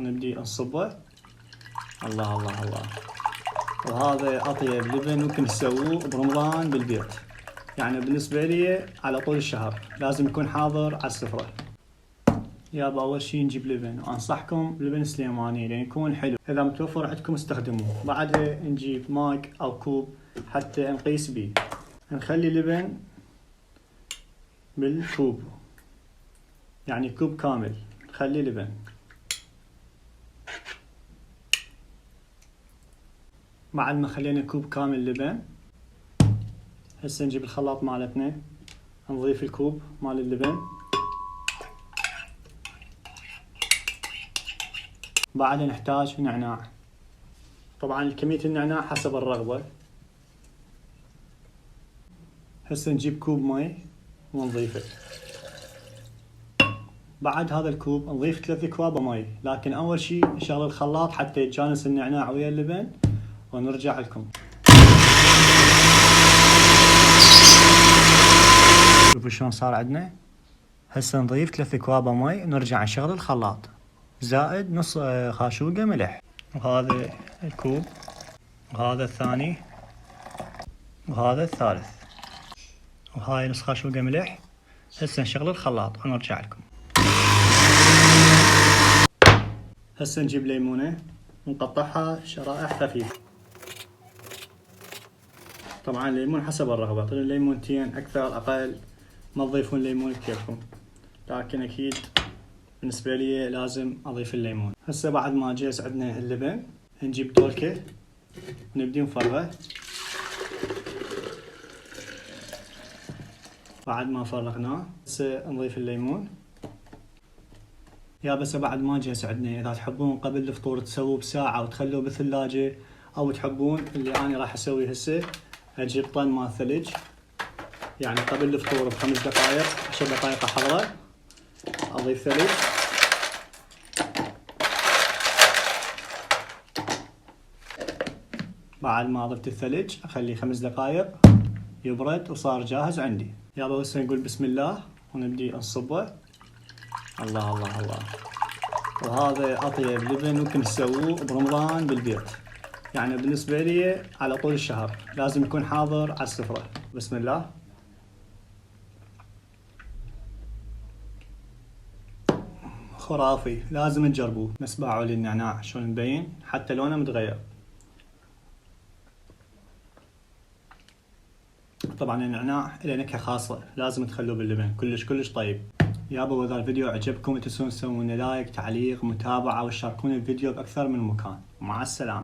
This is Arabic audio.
ونبدي نصبه. الله الله الله. وهذا اطيب لبن ممكن تسووه برمضان بالبيت، يعني بالنسبة لي على طول الشهر لازم يكون حاضر على السفرة. يابا اول شي نجيب لبن، وانصحكم لبن سليماني لان يكون حلو، اذا متوفر عندكم استخدموه. بعدها نجيب ماك او كوب حتى نقيس بيه، نخلي لبن بالكوب، يعني كوب كامل نخلي لبن. بعد ما خلينا كوب كامل لبن، هسه نجيب الخلاط مالتنا، نضيف الكوب مال اللبن. بعدها نحتاج نعناع، طبعا كمية النعناع حسب الرغبة. هسه نجيب كوب مي ونضيفه. بعد هذا الكوب نضيف 3 أكواب مي، لكن أول شي نشغل الخلاط حتى يتجانس النعناع ويا اللبن ونرجع لكم. شوفوا شلون صار عندنا. هسه نضيف 3 أكواب مي ونرجع نشغل الخلاط، زائد نص خاشوقة ملح. وهذا الكوب، وهذا الثاني، وهذا الثالث، وهاي نص خاشوقة ملح. هسه نشغل الخلاط ونرجع لكم. هسه نجيب ليمونة ونقطعها شرائح خفيفة. طبعا الليمون حسب الرغبة، طلعوا ليمونتين أكثر أقل، ما تضيفون ليمون بكيفكم، لكن أكيد بالنسبة لي لازم أضيف الليمون. هسه بعد ما جهز عندنا اللبن، نجيب دولكة ونبدي نفرغه. بعد ما فرغناه هسه نضيف الليمون. يا بس بعد ما جهز عندنا، إذا تحبون قبل الفطور تسووه بساعة وتخلوه بالثلاجة، أو تحبون اللي أنا راح أسويه هسه، أجيب طن مال ثلج، يعني قبل الفطور ب5 دقائق 10 دقائق أحضره، أضيف ثلج. بعد ما ضفت الثلج أخليه 5 دقائق يبرد وصار جاهز عندي. يلا هسه نقول بسم الله ونبدي نصبه. الله الله الله. وهذا أطيب لبن ممكن تسووه برمضان بالبيت، يعني بالنسبة لي على طول الشهر لازم يكون حاضر على السفرة. بسم الله. خرافي، لازم تجربوه. نسمعوا للنعناع شلون مبين، حتى لونه متغير. طبعا النعناع له نكهة خاصة، لازم تخلوه باللبن، كلش كلش طيب. يابا واذا الفيديو عجبكم تنسون تسوون لايك، تعليق، متابعة، وتشاركون الفيديو بأكثر من مكان. مع السلامة.